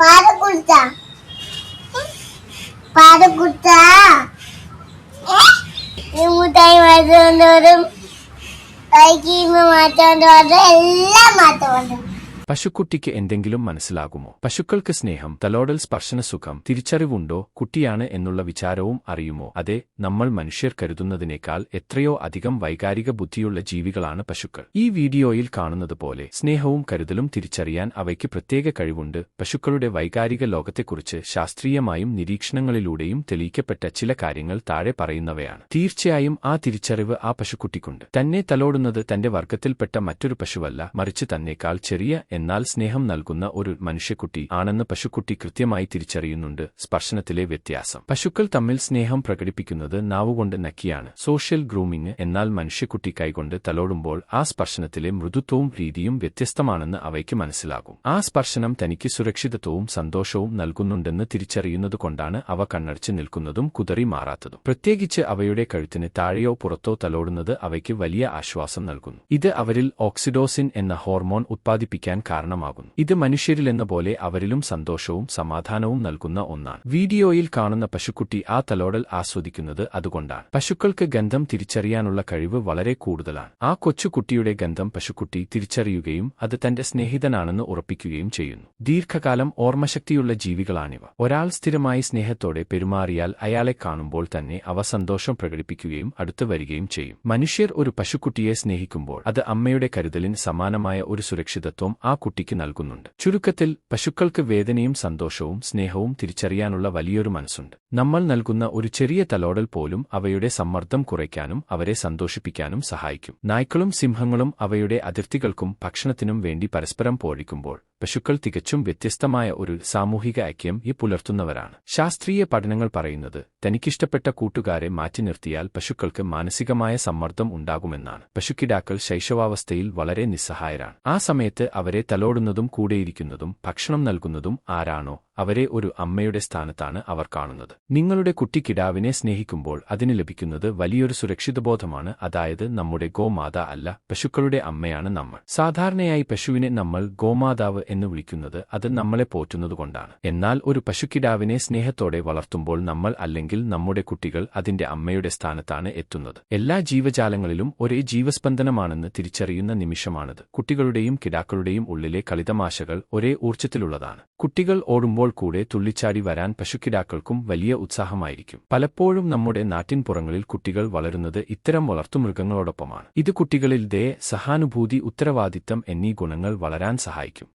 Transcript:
പാല് കുടിച്ചാ പാല് കുടിച്ചാ മുട്ടായി മാറ്റം കൈക്കീമ മാറ്റം എല്ലാം മാറ്റമുണ്ട്. പശുക്കുട്ടിക്ക് എന്തെങ്കിലും മനസ്സിലാകുമോ? പശുക്കൾക്ക് സ്നേഹം, തലോടൽ, സ്പർശനസുഖം, തിരിച്ചറിവുണ്ടോ? കുട്ടിയാണ് എന്നുള്ള വിചാരവും അറിയുമോ? അതെ, നമ്മൾ മനുഷ്യർ കരുതുന്നതിനേക്കാൾ എത്രയോ അധികം വൈകാരിക ബുദ്ധിയുള്ള ജീവികളാണ് പശുക്കൾ. ഈ വീഡിയോയിൽ കാണുന്നത് പോലെ സ്നേഹവും കരുതലും തിരിച്ചറിയാൻ അവയ്ക്ക് പ്രത്യേക കഴിവുണ്ട്. പശുക്കളുടെ വൈകാരിക ലോകത്തെക്കുറിച്ച് ശാസ്ത്രീയമായും നിരീക്ഷണങ്ങളിലൂടെയും തെളിയിക്കപ്പെട്ട ചില കാര്യങ്ങൾ താഴെ പറയുന്നവയാണ്. തീർച്ചയായും ആ തിരിച്ചറിവ് ആ പശുക്കുട്ടിക്കുണ്ട്. തന്നെ തലോടുന്നത് തന്റെ വർഗത്തിൽപ്പെട്ട മറ്റൊരു പശുവല്ല, മറിച്ച് തന്നേക്കാൾ ചെറിയ എന്നാൽ സ്നേഹം നൽകുന്ന ഒരു മനുഷ്യക്കുട്ടി ആണെന്ന് പശുക്കുട്ടി കൃത്യമായി തിരിച്ചറിയുന്നുണ്ട്. സ്പർശനത്തിലെ വ്യത്യാസം. പശുക്കൾ തമ്മിൽ സ്നേഹം പ്രകടിപ്പിക്കുന്നത് നാവുകൊണ്ട് നക്കിയാണ്, സോഷ്യൽ ഗ്രൂമിംഗ്. എന്നാൽ മനുഷ്യക്കുട്ടി കൈകൊണ്ട് തലോടുമ്പോൾ ആ സ്പർശനത്തിലെ മൃദുത്വവും രീതിയും വ്യത്യസ്തമാണെന്ന് അവയ്ക്ക് മനസ്സിലാകും. ആ സ്പർശനം തനിക്ക് സുരക്ഷിതത്വവും സന്തോഷവും നൽകുന്നുണ്ടെന്ന് തിരിച്ചറിയുന്നതുകൊണ്ടാണ് അവ കണ്ണടച്ച് നിൽക്കുന്നതും കുതറി മാറാത്തതും. പ്രത്യേകിച്ച് അവയുടെ കഴുത്തിന് താഴെയോ പുറത്തോ തലോടുന്നത് അവയ്ക്ക് വലിയ ആശ്വാസം നൽകുന്നു. ഇത് അവരിൽ ഓക്സിഡോസിൻ എന്ന ഹോർമോൺ ഉത്പാദിപ്പിക്കാൻ കാരണമാകുന്നു. ഇത് മനുഷ്യരിലെന്ന പോലെ അവരിലും സന്തോഷവും സമാധാനവും നൽകുന്ന ഒന്നാണ്. വീഡിയോയിൽ കാണുന്ന പശുക്കുട്ടി ആ തലോടൽ ആസ്വദിക്കുന്നത് അതുകൊണ്ടാണ്. പശുക്കൾക്ക് ഗന്ധം തിരിച്ചറിയാനുള്ള കഴിവ് വളരെ കൂടുതലാണ്. ആ കൊച്ചുകുട്ടിയുടെ ഗന്ധം പശുക്കുട്ടി തിരിച്ചറിയുകയും അത് തന്റെ സ്നേഹിതനാണെന്ന് ഉറപ്പിക്കുകയും ചെയ്യുന്നു. ദീർഘകാലം ഓർമ്മശക്തിയുള്ള ജീവികളാണിവ. ഒരാൾ സ്ഥിരമായി സ്നേഹത്തോടെ പെരുമാറിയാൽ അയാളെ കാണുമ്പോൾ തന്നെ അവ സന്തോഷം പ്രകടിപ്പിക്കുകയും അടുത്തു വരികയും ചെയ്യും. മനുഷ്യർ ഒരു പശുക്കുട്ടിയെ സ്നേഹിക്കുമ്പോൾ അത് അമ്മയുടെ കരുതലിന് സമാനമായ ഒരു സുരക്ഷിതത്വം ആ കുട്ടിക്ക് നൽകുന്നുണ്ട്. ചുരുക്കത്തിൽ, പശുക്കൾക്ക് വേദനയും സന്തോഷവും സ്നേഹവും തിരിച്ചറിയാനുള്ള വലിയൊരു മനസ്സുണ്ട്. നമ്മൾ നൽകുന്ന ഒരു ചെറിയ തലോടൽ പോലും അവയുടെ സമ്മർദ്ദം കുറയ്ക്കാനും അവരെ സന്തോഷിപ്പിക്കാനും സഹായിക്കും. നായ്ക്കളും സിംഹങ്ങളും അവയുടെ അതിർത്തികൾക്കും ഭക്ഷണത്തിനും വേണ്ടി പരസ്പരം പോഴിക്കുമ്പോൾ പശുക്കൾ തികച്ചും വ്യത്യസ്തമായ ഒരു സാമൂഹിക ഐക്യം പുലർത്തുന്നവരാണ്. ശാസ്ത്രീയ പഠനങ്ങൾ പറയുന്നത് തനിക്കിഷ്ടപ്പെട്ട കൂട്ടുകാരെ മാറ്റി നിർത്തിയാൽ പശുക്കൾക്ക് മാനസികമായ സമ്മർദ്ദം ഉണ്ടാകുമെന്നാണ്. പശുക്കിടാക്കൾ ശൈശവാവസ്ഥയിൽ വളരെ നിസ്സഹായരാണ്. ആ സമയത്ത് അവരെ തലോടുന്നതും കൂടെയിരിക്കുന്നതും ഭക്ഷണം നൽകുന്നതും ആരാണോ അവരെ ഒരു അമ്മയുടെ സ്ഥാനത്താണ് അവർ കാണുന്നത്. നിങ്ങളുടെ കുട്ടിക്കിടാവിനെ സ്നേഹിക്കുമ്പോൾ അതിന് ലഭിക്കുന്നത് വലിയൊരു സുരക്ഷിതബോധമാണ്. അതായത് നമ്മുടെ ഗോമാത അല്ല, പശുക്കളുടെ അമ്മയാണ് നമ്മൾ. സാധാരണയായി പശുവിനെ നമ്മൾ ഗോമാതാവ് എന്ന് വിളിക്കുന്നത് അത് നമ്മളെ പോറ്റുന്നതുകൊണ്ടാണ്. എന്നാൽ ഒരു പശുക്കിടാവിനെ സ്നേഹത്തോടെ വളർത്തുമ്പോൾ നമ്മൾ അല്ലെങ്കിൽ നമ്മുടെ കുട്ടികൾ അതിന്റെ അമ്മയുടെ സ്ഥാനത്താണ് എത്തുന്നത്. എല്ലാ ജീവജാലങ്ങളിലും ഒരേ ജീവസ്പന്ദനമാണെന്ന് തിരിച്ചറിയുന്ന നിമിഷമാണിത്. കുട്ടികളുടെയും കിടാക്കളുടെയും ഉള്ളിലെ കളിതമാശകൾ ഒരേ ഊർജ്ജത്തിലുള്ളതാണ്. കുട്ടികൾ ഓടുമ്പോൾ കൂടെ തുള്ളിച്ചാടി വരാൻ പശുക്കിടാക്കൾക്കും വലിയ ഉത്സാഹമായിരിക്കും. പലപ്പോഴും നമ്മുടെ നാട്ടിൻപുറങ്ങളിൽ കുട്ടികൾ വളരുന്നത് ഇത്തരം വളർത്തുമൃഗങ്ങളോടൊപ്പമാണ്. ഇത് കുട്ടികളിൽ ദയ, സഹാനുഭൂതി, ഉത്തരവാദിത്തം എന്നീ ഗുണങ്ങൾ വളരാൻ സഹായിക്കും.